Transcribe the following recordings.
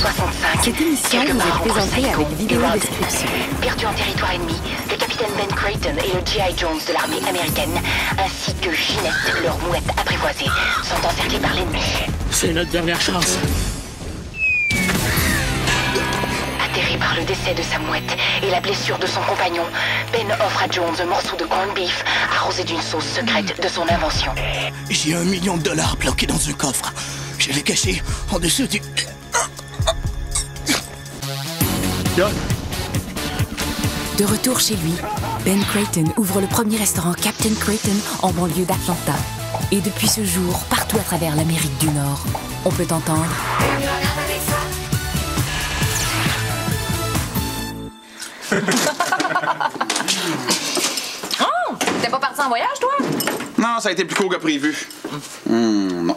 65. Cette émission vous est présentée avec vidéo description. Perdu en territoire ennemi, le capitaine Ben Creighton et le G.I. Jones de l'armée américaine, ainsi que Ginette, leur mouette apprivoisée, sont encerclés par l'ennemi. C'est notre dernière chance. Atterré par le décès de sa mouette et la blessure de son compagnon, Ben offre à Jones un morceau de corned beef arrosé d'une sauce secrète de son invention. J'ai $1 million bloqué dans un coffre. Je l'ai caché en dessous du... De retour chez lui, Ben Creighton ouvre le premier restaurant Captain Creighton en banlieue d'Atlanta. Et depuis ce jour, partout à travers l'Amérique du Nord, on peut entendre... Oh! T'es pas parti en voyage, toi? Non, ça a été plus court que prévu. Non.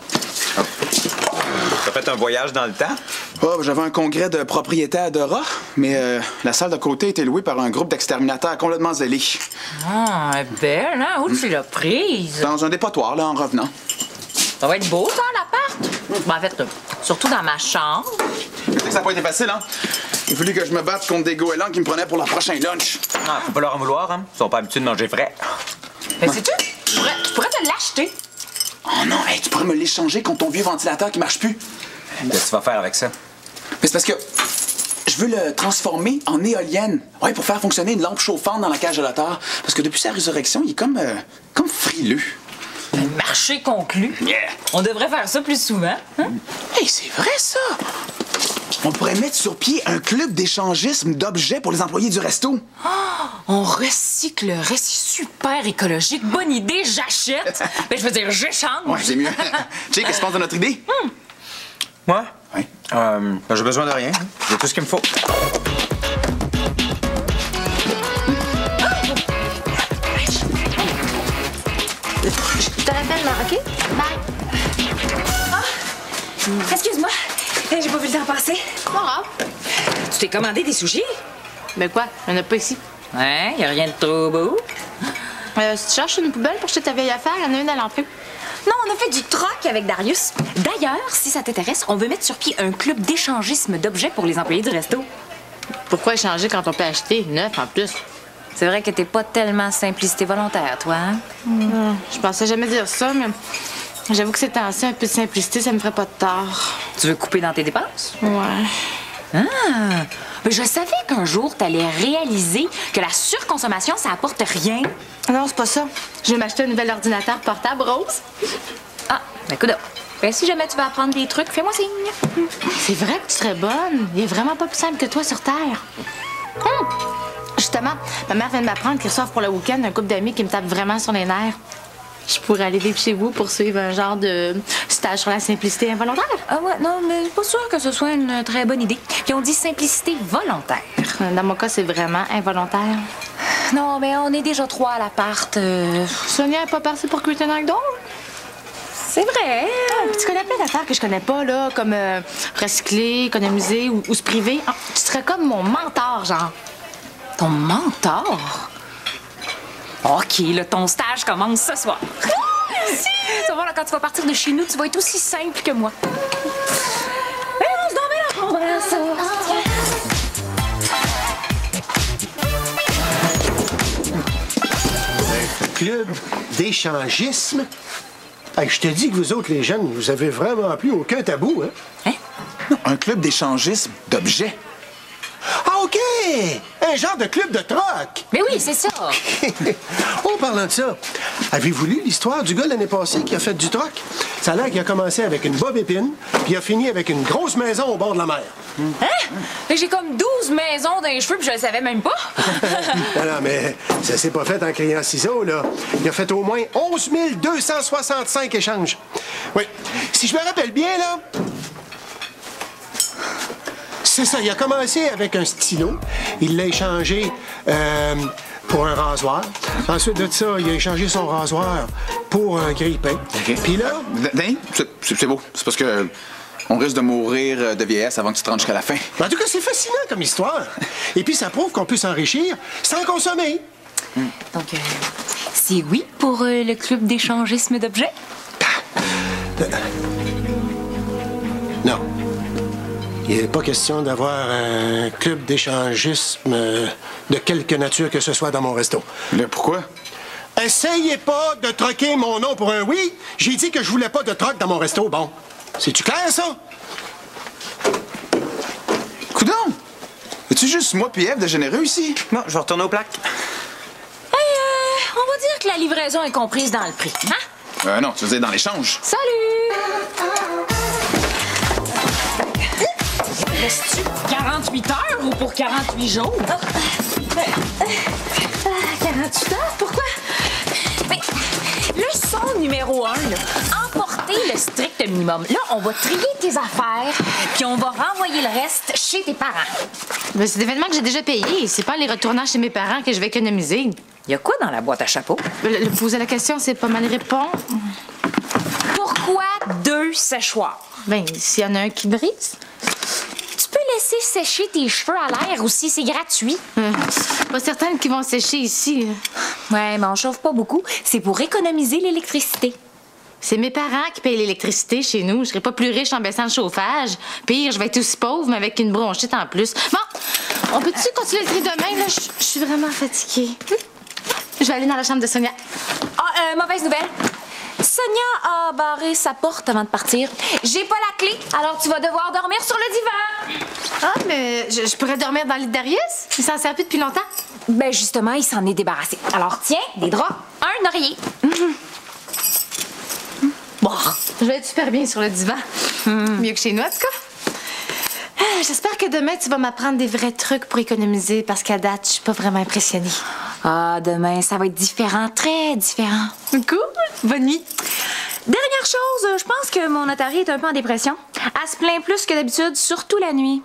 T'as fait un voyage dans le temps? Oh, j'avais un congrès de propriétaires de rats, mais la salle de côté était louée par un groupe d'exterminateurs complètement zélés. Ah, elle est belle, hein? Où tu l'as prise? Dans un dépotoir, là, en revenant. Ça va être beau, ça, l'appart? Ben, en fait, surtout dans ma chambre. Ça n'a pas été facile, hein? Il a fallu que je me batte contre des goélands qui me prenaient pour leur prochain lunch. Ah, faut pas leur en vouloir, hein? Ils sont pas habitués de manger frais. Mais sais-tu? Je pourrais te l'acheter. Oh non, hey, tu pourrais me l'échanger contre ton vieux ventilateur qui marche plus. Qu'est-ce que tu vas faire avec ça? Mais c'est parce que je veux le transformer en éolienne. Ouais, pour faire fonctionner une lampe chauffante dans la cage de l'auteur. Parce que depuis sa résurrection, il est comme frileux. Marché conclu. Yeah. On devrait faire ça plus souvent. Hein? Hey, c'est vrai, ça! On pourrait mettre sur pied un club d'échangisme d'objets pour les employés du resto. Oh, on recyclerait, c'est super écologique. Bonne idée, j'achète. Ben, je veux dire, j'échange. Ouais, c'est mieux. Tu sais, qu'est-ce que tu penses de notre idée? Moi? Oui. J'ai besoin de rien. J'ai tout ce qu'il me faut. Je te rappelle, OK? Bye. Excuse-moi, j'ai pas vu le temps passer. Pas grave. Tu t'es commandé des sushis? Ben quoi? Il n'y en a pas ici. Hein? Y a rien de trop beau? Si tu cherches une poubelle pour jeter ta vieille affaire, il y en a une à l'entrée. Non, on a fait du troc avec Darius. D'ailleurs, si ça t'intéresse, on veut mettre sur pied un club d'échangisme d'objets pour les employés du resto. Pourquoi échanger quand on peut acheter neuf en plus? C'est vrai que t'es pas tellement simplicité volontaire, toi, hein? Je pensais jamais dire ça, mais j'avoue que ces temps-ci, un peu de simplicité, ça me ferait pas de tort. Tu veux couper dans tes dépenses? Ouais. Ah! Mais je savais qu'un jour, t'allais réaliser que la surconsommation, ça apporte rien. Non, c'est pas ça. Je vais m'acheter un nouvel ordinateur portable rose. Ah, ben coudonc. Ben, si jamais tu veux apprendre des trucs, fais-moi signe. C'est vrai que tu serais bonne. Il est vraiment pas plus simple que toi sur Terre. Justement, ma mère vient de m'apprendre qu'ils reçoivent pour le week-end un couple d'amis qui me tapent vraiment sur les nerfs. Je pourrais aller vivre chez vous pour suivre un genre de stage sur la simplicité involontaire. Ah ouais, non, mais pas sûr que ce soit une très bonne idée. Puis on dit simplicité volontaire. Dans mon cas, c'est vraiment involontaire. Non, mais on est déjà 3 à l'appart. Sonia n'est pas partie pour Creighton Outdoor? C'est vrai. Tu connais plein d'affaires que je connais pas, là, comme recycler, économiser ou se priver. Ah, tu serais comme mon mentor, genre. Ton mentor? OK, là, ton stage commence ce soir. Merci! Tu vas voir, là, quand tu vas partir de chez nous, tu vas être aussi simple que moi. Mais on se dormait là, on va faire ça. Club d'échangisme. Hey, je te dis que vous autres, les jeunes, vous avez vraiment plus aucun tabou, hein? Non, un club d'échangisme d'objets. Ah, OK! Un genre de club de troc! Mais oui, c'est ça. Oh, parlant de ça, avez-vous lu l'histoire du gars l'année passée qui a fait du troc? Ça a l'air qu'il a commencé avec une bob épine, puis il a fini avec une grosse maison au bord de la mer. Hein? J'ai comme 12 maisons dans les cheveux, puis je le savais même pas. Non, mais ça s'est pas fait en criant ciseaux, là. Il a fait au moins 11 265 échanges. Oui. Si je me rappelle bien, là... C'est ça, il a commencé avec un stylo. Il l'a échangé pour un rasoir. Ensuite de ça, il a échangé son rasoir pour un grille-pain. OK. Puis là... C'est beau. C'est parce que on risque de mourir de vieillesse avant que tu te rendes jusqu'à la fin. En tout cas, c'est fascinant comme histoire. Et puis, ça prouve qu'on peut s'enrichir sans consommer. Donc, c'est oui pour le club d'échangisme d'objets? Non. Il n'est pas question d'avoir un club d'échangisme de quelque nature que ce soit dans mon resto. Là, pourquoi? Essayez pas de troquer mon nom pour un oui. J'ai dit que je voulais pas de troc dans mon resto. Bon, c'est-tu clair, ça? Coudon! Es-tu juste moi puis Ève de généreux ici? Bon, je vais retourner aux plaques. Hey, on va dire que la livraison est comprise dans le prix, hein? Non, tu veux dire dans l'échange. Salut! Restes-tu 48 heures ou pour 48 jours? 48 heures? Pourquoi? Mais, leçon numéro 1, là, emporter le strict minimum. Là, on va trier tes affaires, puis on va renvoyer le reste chez tes parents. Ben, c'est des vêtements que j'ai déjà payés. C'est pas les retournant chez mes parents que je vais économiser. Il y a quoi dans la boîte à chapeau? Poser la question, c'est pas mal répondre. Pourquoi 2 séchoirs? Ben, s'il y en a un qui brise. Tu peux laisser sécher tes cheveux à l'air aussi, c'est gratuit. Pas certaines qui vont sécher ici. Ouais, mais on chauffe pas beaucoup. C'est pour économiser l'électricité. C'est mes parents qui payent l'électricité chez nous. Je serai pas plus riche en baissant le chauffage. Pire, je vais être aussi pauvre, mais avec une bronchite en plus. Bon, on peut-tu continuer le tri demain? Là, je suis vraiment fatiguée. Je vais aller dans la chambre de Sonia. Ah, mauvaise nouvelle. Sonia a barré sa porte avant de partir. J'ai pas la clé, alors tu vas devoir dormir sur le divan. Ah, mais je pourrais dormir dans le lit de Darius? Il s'en sert plus depuis longtemps. Ben justement, il s'en est débarrassé. Alors tiens, des draps, un oreiller. Bon, je vais être super bien sur le divan. Mieux que chez nous, en tout cas. J'espère que demain, tu vas m'apprendre des vrais trucs pour économiser, parce qu'à date, je suis pas vraiment impressionnée. Ah, demain, ça va être différent, très différent. Cool. Bonne nuit. Dernière chose, je pense que mon otarie est un peu en dépression. Elle se plaint plus que d'habitude, surtout la nuit.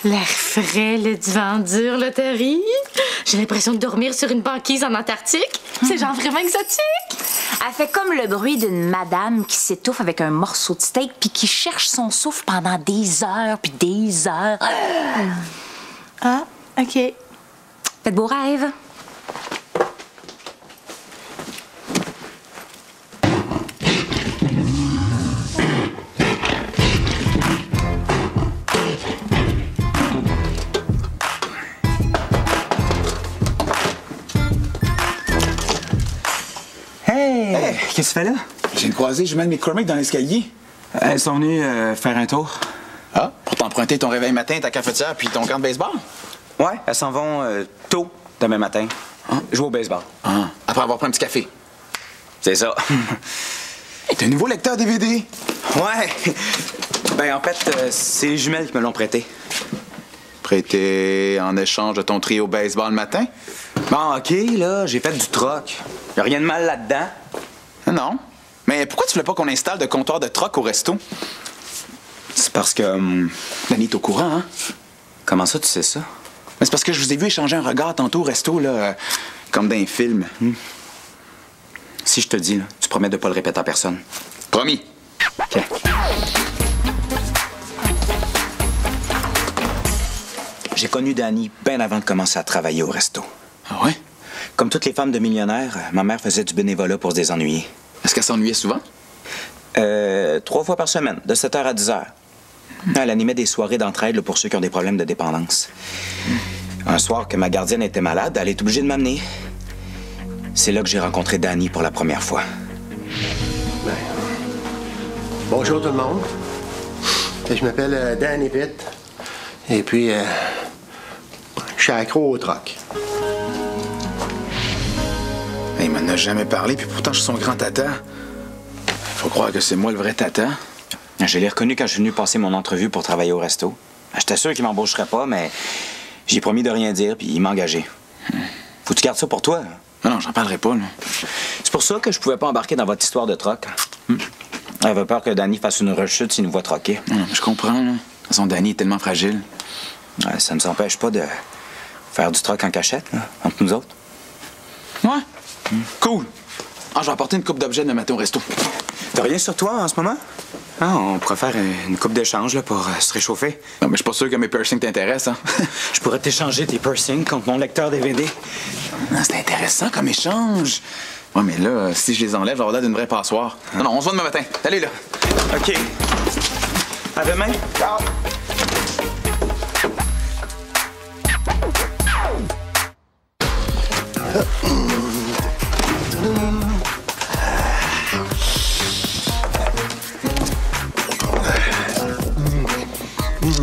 L'air frais, le divan dur, l'otarie. J'ai l'impression de dormir sur une banquise en Antarctique. C'est genre vraiment exotique. Elle fait comme le bruit d'une madame qui s'étouffe avec un morceau de steak puis qui cherche son souffle pendant des heures puis des heures. Ah, OK. Faites beaux rêves. Hey! Qu'est-ce que tu fais là? J'ai croisé Jumelle McCormick dans l'escalier. Elles sont venues faire un tour. Ah, pour t'emprunter ton réveil matin, ta cafetière puis ton camp de baseball? Ouais, elles s'en vont tôt demain matin. Jouer au baseball. Ah, après avoir pris un petit café. C'est ça. Hey, t'as un nouveau lecteur DVD? Ouais. Ben, en fait, c'est les jumelles qui me l'ont prêté. Prêté en échange de ton trio baseball le matin? Bon, OK, là, j'ai fait du troc. Y a rien de mal là-dedans. Non. Mais pourquoi tu voulais pas qu'on installe de comptoir de troc au resto? C'est parce que... Danny est au courant, hein? Comment ça, tu sais ça? Mais c'est parce que je vous ai vu échanger un regard tantôt au resto, là, comme dans un film. Si je te dis, là, tu promets de pas le répéter à personne. Promis. OK. J'ai connu Danny bien avant de commencer à travailler au resto. Ah ouais? Comme toutes les femmes de millionnaires, ma mère faisait du bénévolat pour se désennuyer. Est-ce qu'elle s'ennuyait souvent? 3 fois par semaine, de 7h à 10h. Elle animait des soirées d'entraide là, pour ceux qui ont des problèmes de dépendance. Un soir que ma gardienne était malade, elle est obligée de m'amener. C'est là que j'ai rencontré Danny pour la première fois. Bonjour tout le monde. Je m'appelle Danny Pitt. Et puis, je suis accro au troc. Il m'en a jamais parlé, puis pourtant je suis son grand tata. Faut croire que c'est moi le vrai tata. Je l'ai reconnu quand je suis venu passer mon entrevue pour travailler au resto. J'étais sûr qu'il m'embaucherait pas, mais j'ai promis de rien dire, puis il m'a engagé. Faut que tu gardes ça pour toi. Non, j'en parlerai pas, là. C'est pour ça que je pouvais pas embarquer dans votre histoire de troc. Elle avait peur que Danny fasse une rechute s'il nous voit troquer. Non, je comprends, là. De toute façon, Danny est tellement fragile. Ouais, ça ne nous empêche pas de faire du troc en cachette, là, entre nous autres. Ouais. Cool. Ah, je vais apporter une coupe d'objets de matin au resto. T'as rien sur toi en ce moment? Ah, on pourrait faire une coupe d'échange là, pour se réchauffer. Non, mais je suis pas sûr que mes piercings t'intéressent, hein. Je pourrais t'échanger tes piercings contre mon lecteur DVD. Non, c'est intéressant comme échange. Ouais, mais là, si je les enlève, je vais avoir l'air d'une vraie passoire. Non, on se voit demain matin. Salut, là. OK. À demain. Ciao. Je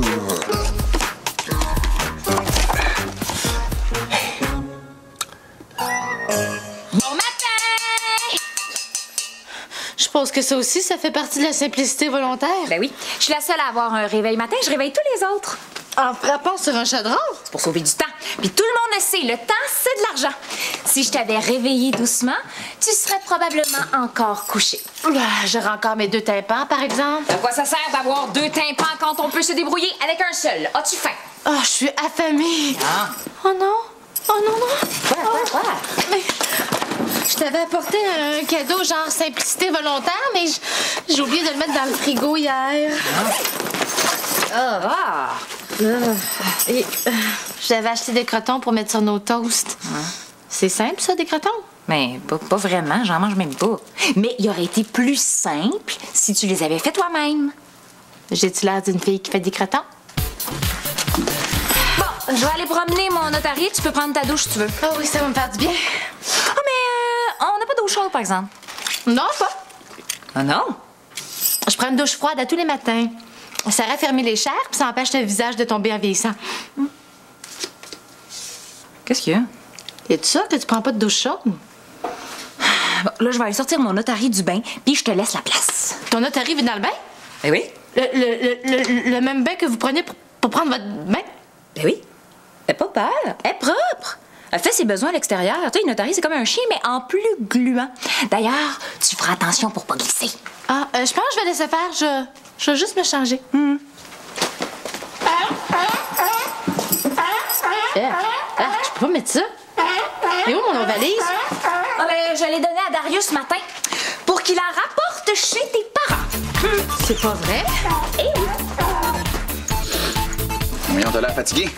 suppose que ça aussi, ça fait partie de la simplicité volontaire. Ben oui. Je suis la seule à avoir un réveil matin. Je réveille tous les autres. En frappant sur un chaudron? C'est pour sauver du temps. Puis tout le monde le sait, le temps, c'est de l'argent. Si je t'avais réveillé doucement, tu serais probablement encore couché. J'aurais encore mes 2 tympans, par exemple. À quoi ça sert d'avoir 2 tympans quand on peut se débrouiller avec un seul? As-tu faim? Oh, je suis affamée. Ah. Oh non. Oh non, non. Quoi? Mais je t'avais apporté un cadeau genre simplicité volontaire, mais j'ai oublié de le mettre dans le frigo hier. Et j'avais acheté des crotons pour mettre sur nos toasts. C'est simple, ça, des crotons? Mais pas vraiment, j'en mange même pas. Mais il aurait été plus simple si tu les avais fait toi-même. J'ai-tu l'air d'une fille qui fait des crotons? Bon, je vais aller promener mon notarié. Tu peux prendre ta douche si tu veux. Oh oui, ça va me faire du bien. Ah, mais on n'a pas d'eau chaude, par exemple. Non, pas. Ah non? Je prends une douche froide à tous les matins. Ça raffermit les chairs, puis ça empêche le visage de tomber en vieillissant. Qu'est-ce qu'il y a? Es-tu sûr que tu prends pas de douche chaude? Bon, là, je vais aller sortir mon notarié du bain, puis je te laisse la place. Ton notarié vit dans le bain? Ben oui. Le même bain que vous prenez pour prendre votre bain? Ben oui. Elle pas peur. Elle est propre. Elle fait ses besoins à l'extérieur. Tu sais, une notarié, c'est comme un chien, mais en plus gluant. D'ailleurs, tu feras attention pour pas glisser. Ah, je pense que je vais laisser faire. Je vais juste me changer. Je peux pas mettre ça. Et où mon valise? Ah ben, je l'ai donné à Darius ce matin pour qu'il la rapporte chez tes parents. C'est pas vrai? Eh oui. Voyons, t'as l'air fatigué.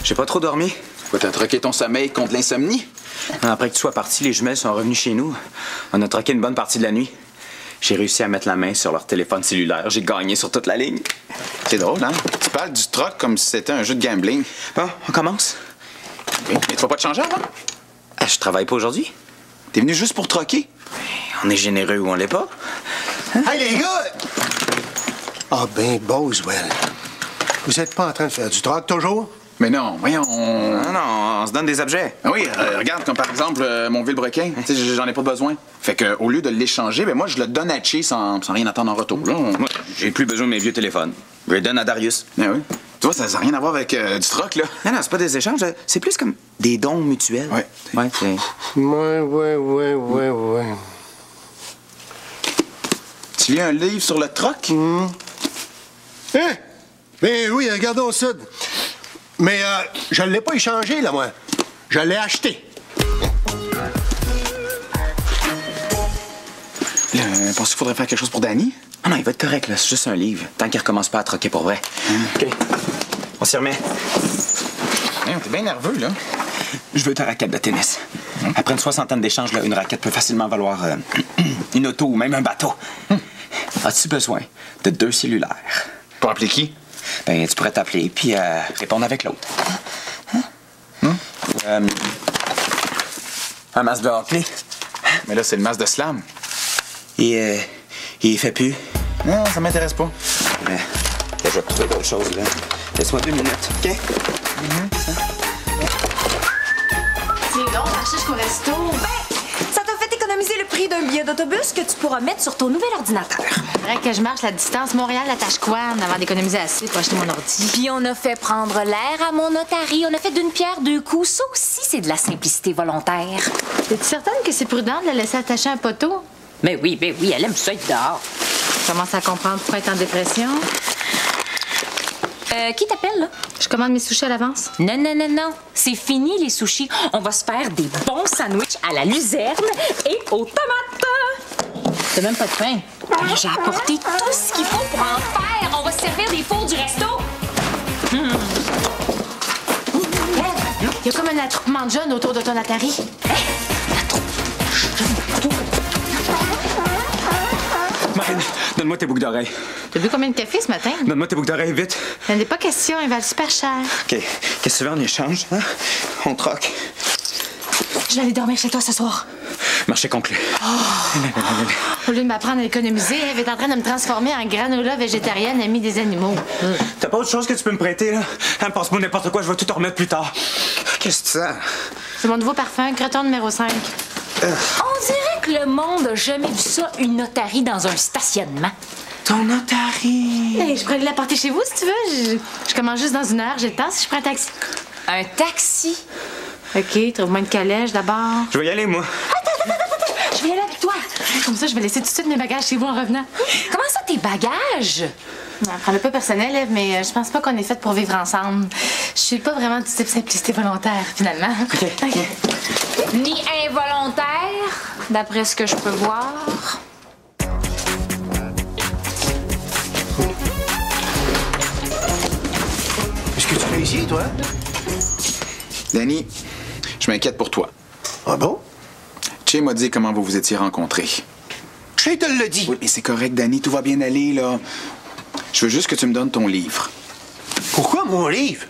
J'ai pas trop dormi. Quoi, t'as troqué ton sommeil contre l'insomnie? Après que tu sois parti, les jumelles sont revenues chez nous. On a troqué une bonne partie de la nuit. J'ai réussi à mettre la main sur leur téléphone cellulaire. J'ai gagné sur toute la ligne. C'est drôle, hein? Tu parles du troc comme si c'était un jeu de gambling. Bon, on commence. Mais tu vas pas te changer avant? Je travaille pas aujourd'hui. T'es venu juste pour troquer? On est généreux ou on l'est pas. Hey, les gars! Ah, ben, Boswell. Vous êtes pas en train de faire du troc toujours? Mais non, voyons, Non, on se donne des objets. Ah oui, regarde, comme par exemple mon vilebrequin. Tu sais, j'en ai pas besoin. Fait que au lieu de l'échanger, ben moi, je le donne à Che sans rien attendre en retour. Là. Moi, j'ai plus besoin de mes vieux téléphones. Je les donne à Darius. Ah oui. Tu vois, ça n'a rien à voir avec du troc, là. Non, c'est pas des échanges. C'est plus comme des dons mutuels. Ouais. Ouais, c'est... Ouais. Tu lis un livre sur le troc? Hein? Ben oui, regardons ça. Mais je l'ai pas échangé, là, moi. Je l'ai acheté. Là, penses-tu qu'il faudrait faire quelque chose pour Danny? Ah non, il va être correct, là. C'est juste un livre. Tant qu'il recommence pas à troquer pour vrai. OK. On s'y remet. T'es bien nerveux, là. Je veux ta raquette de tennis. Après une soixantaine d'échanges, là, une raquette peut facilement valoir une auto ou même un bateau. As-tu besoin de 2 cellulaires? Pour appeler qui? Ben, tu pourrais t'appeler puis répondre avec l'autre. Un masque de hockey. Mais là, c'est le masque de slam. Et il fait plus. Non, ça m'intéresse pas. Ben, je vais trouver d'autres choses, là. Laisse-moi 2 minutes, OK? C'est long, marcher jusqu'au resto. Ça t'a fait économiser le prix d'un billet d'autobus que tu pourras mettre sur ton nouvel ordinateur. Faudrait que je marche la distance Montréal-Tachouane avant d'économiser assez pour acheter mon ordi. Puis on a fait prendre l'air à mon notari. On a fait d'une pierre 2 coups. Ça aussi, c'est de la simplicité volontaire. Es-tu certaine que c'est prudent de la laisser attacher un poteau? Mais oui, elle aime ça être dehors. Je commence à comprendre pourquoi elle est en dépression. Qui t'appelle, là? Je commande mes sushis à l'avance. Non. C'est fini, les sushis. On va se faire des bons sandwichs à la luzerne et aux tomates. T'as même pas de pain. J'ai apporté tout ce qu'il faut pour en faire. On va se servir des fours du resto. Il y a comme un attroupement de jeunes autour de ton Atari. Marine, donne-moi tes boucles d'oreilles. T'as bu combien de café ce matin? Donne-moi tes boucles d'oreilles, vite. Il n'est pas question, ils valent super cher. OK. Qu'est-ce que tu veux en échange, hein? On troque. Je vais aller dormir chez toi ce soir. Marché conclu. Au lieu de m'apprendre à économiser, Eve est en train de me transformer en granola végétarienne amie des animaux. T'as pas autre chose que tu peux me prêter, là? Passe-moi n'importe quoi, je vais tout te remettre plus tard. Qu'est-ce que c'est ça? C'est mon nouveau parfum, Creton numéro 5. On dirait que le monde a jamais vu ça, une otarie dans un stationnement. Ton otarie! Hey, je pourrais l'apporter chez vous, si tu veux. Je commence juste dans 1 heure. J'ai le temps si je prends un taxi. Un taxi? OK, trouve-moi une calèche d'abord. Je vais y aller, moi. Attends. Je vais y aller avec toi. Comme ça, je vais laisser tout de suite mes bagages chez vous en revenant. Comment ça, tes bagages? Non, prends-le pas personnel, Eve, mais je pense pas qu'on est fait pour vivre ensemble. Je suis pas vraiment du type simplicité volontaire, finalement. OK. Ni involontaire, d'après ce que je peux voir. Qu'est-ce que tu fais ici, toi? Danny, je m'inquiète pour toi. Ah bon? Che m'a dit comment vous vous étiez rencontrés. Je te le dis. Oui, mais c'est correct, Danny, tout va bien aller, là. Je veux juste que tu me donnes ton livre. Pourquoi mon livre?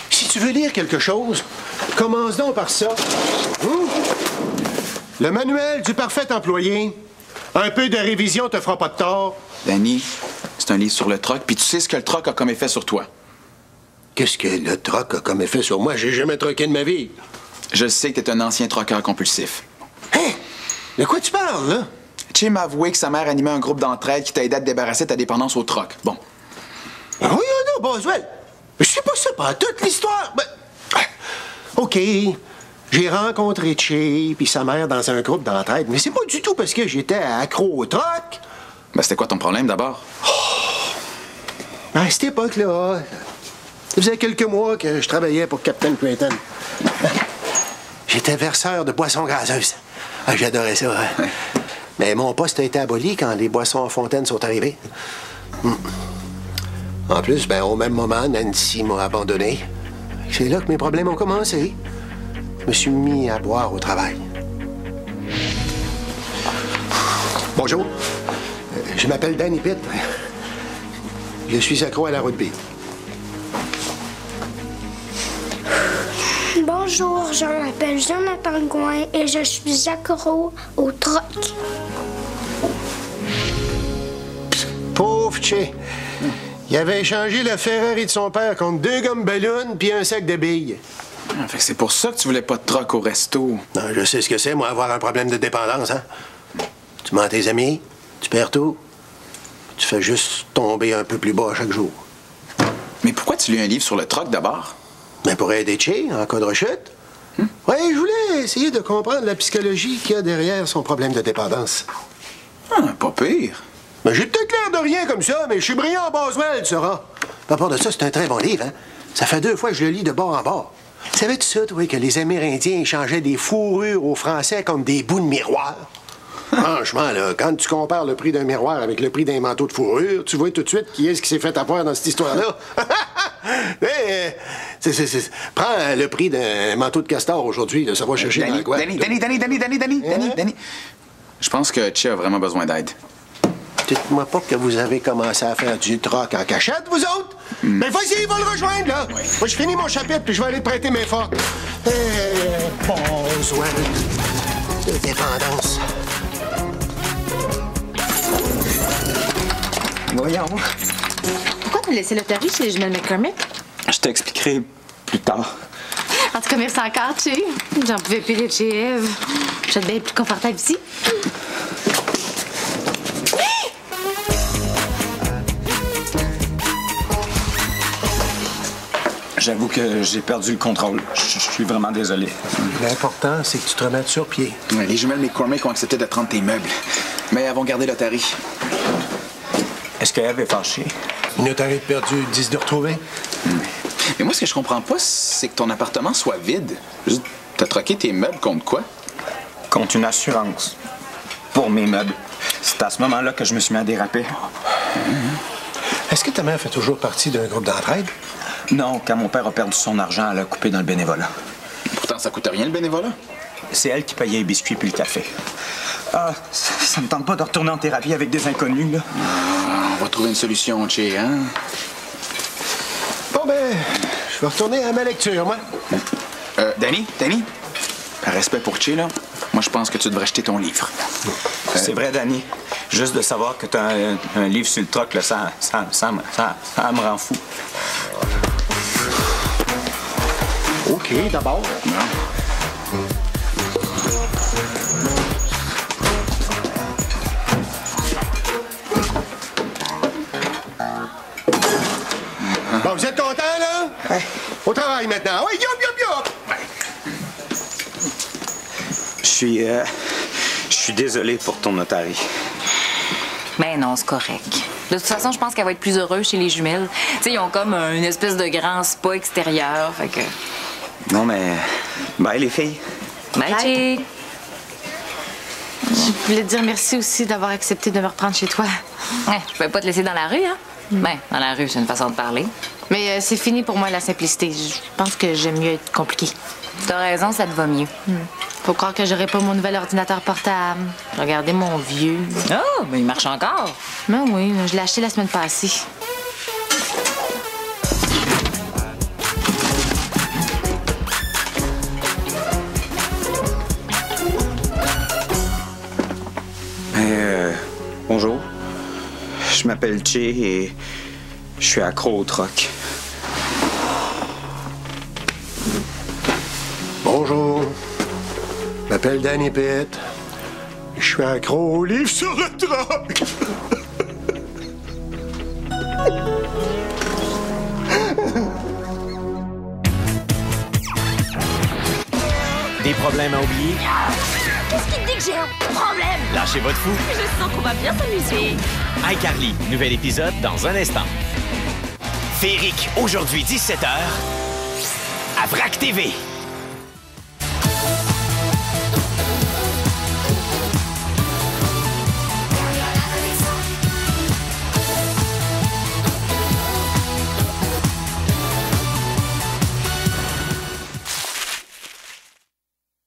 Si tu veux lire quelque chose, commence donc par ça. Le manuel du parfait employé. Un peu de révision te fera pas de tort. Danny, c'est un livre sur le troc, puis tu sais ce que le troc a comme effet sur toi. Qu'est-ce que le troc a comme effet sur moi? J'ai jamais troqué de ma vie. Je sais que t'es un ancien troqueur compulsif. Hein? De quoi tu parles, là? Che m'a avoué que sa mère animait un groupe d'entraide qui t'a aidé à te débarrasser de ta dépendance au troc. Bon. Oui, non, Boswell. Je sais pas ça, pas toute l'histoire. Ben... OK. J'ai rencontré Che puis sa mère dans un groupe d'entraide, mais c'est pas du tout parce que j'étais accro au troc. Ben, c'était quoi ton problème, d'abord? À cette époque-là, ça faisait quelques mois que je travaillais pour Captain Creighton. J'étais verseur de boissons gazeuses. Ah, j'adorais ça. Hein? Mais mon poste a été aboli quand les boissons en fontaine sont arrivées. En plus, ben, au même moment, Nancy m'a abandonné. C'est là que mes problèmes ont commencé. Je me suis mis à boire au travail. Bonjour. Je m'appelle Danny Pitt. Je suis accro à la rugby. Bonjour, je m'appelle Jonathan Gouin et je suis accro au troc. Pauvre Che. Il avait échangé la Ferrari de son père contre 2 gommes ballons puis un sac de billes. Ah, fait que c'est pour ça que tu voulais pas de troc au resto. Non, je sais ce que c'est, moi, avoir un problème de dépendance, hein? Tu mens à tes amis, tu perds tout, tu fais juste tomber un peu plus bas chaque jour. Mais pourquoi tu lis un livre sur le troc d'abord? Mais pour aider Che en cas de rechute. Oui, je voulais essayer de comprendre la psychologie qu'il y a derrière son problème de dépendance. Ah, pas pire. Mais j'ai peut-être l'air de rien comme ça, mais je suis brillant en Boswell, tu sauras. À part de ça, c'est un très bon livre, hein? Ça fait 2 fois que je le lis de bord en bord. Savais-tu ça, toi, que les Amérindiens échangeaient des fourrures aux Français comme des bouts de miroir? Franchement, là, quand tu compares le prix d'un miroir avec le prix d'un manteau de fourrure, tu vois tout de suite qui est-ce qui s'est fait avoir dans cette histoire-là. Prends le prix d'un manteau de castor aujourd'hui, ça va chercher dans quoi? Danny. Je pense que Che a vraiment besoin d'aide. Dites-moi pas que vous avez commencé à faire du troc en cachette, vous autres? Mais vas-y, il va le rejoindre, là. Oui. Moi, je finis mon chapitre, puis je vais aller te prêter mes fortes. Besoin de dépendance. Voyons. Pourquoi t'as laissé l'otarie chez les jumelles McCormick? Je t'expliquerai plus tard. En tout cas, merci encore, tu sais. J'en pouvais plus d'être chez Eve. Je suis bien plus confortable ici. J'avoue que j'ai perdu le contrôle. Je suis vraiment désolé. L'important, c'est que tu te remettes sur pied. Ouais, les jumelles McCormick ont accepté de prendre tes meubles, mais elles vont garder l'otarie. Est-ce qu'Eve est fâchée? Une otarie de perdu, 10 de retrouver. Mais moi, ce que je comprends pas, c'est que ton appartement soit vide. Juste, t'as troqué tes meubles contre quoi? Contre une assurance. Pour mes meubles. C'est à ce moment-là que je me suis mis à déraper. Est-ce que ta mère fait toujours partie d'un groupe d'entraide? Non, quand mon père a perdu son argent, elle a coupé dans le bénévolat. Pourtant, ça coûte rien, le bénévolat. C'est elle qui payait les biscuits puis le café. Ah, ça me tente pas de retourner en thérapie avec des inconnus, là. On va trouver une solution, Che, hein? Bon, ben, je vais retourner à ma lecture, moi. Danny, par respect pour Che, là, Moi, je pense que tu devrais jeter ton livre. C'est vrai, Danny. Juste de savoir que t'as un livre sur le troc, là, ça me rend fou. OK, d'abord. Bon, vous êtes contents, là? Ouais. Au travail, maintenant. Oui, yop, yop, yop! Je suis désolé pour ton otarie. Ben non, c'est correct. De toute façon, je pense qu'elle va être plus heureuse chez les jumelles. Tu sais, ils ont comme une espèce de grand spa extérieur, fait que... Non, mais... Bye, les filles. Bye, Chick. Je voulais te dire merci aussi d'avoir accepté de me reprendre chez toi. Ouais, je pouvais pas te laisser dans la rue, hein? Ben, dans la rue, c'est une façon de parler. Mais c'est fini pour moi, la simplicité. Je pense que j'aime mieux être compliqué. T'as raison, ça te va mieux. Faut croire que j'aurai pas mon nouvel ordinateur portable. Regardez mon vieux. Oh, mais il marche encore. Ben oui, je l'ai acheté la semaine passée. Bonjour. Je m'appelle Che et je suis accro au troc. Bonjour. Je m'appelle Danny Pitt. Je suis accro au livre sur le troc. Des problèmes à oublier? Qu'est-ce qui te dit que j'ai un problème? Lâchez votre fou. Je sens qu'on va bien s'amuser. iCarly, nouvel épisode dans un instant. Féerique, aujourd'hui 17h, à VRAC TV.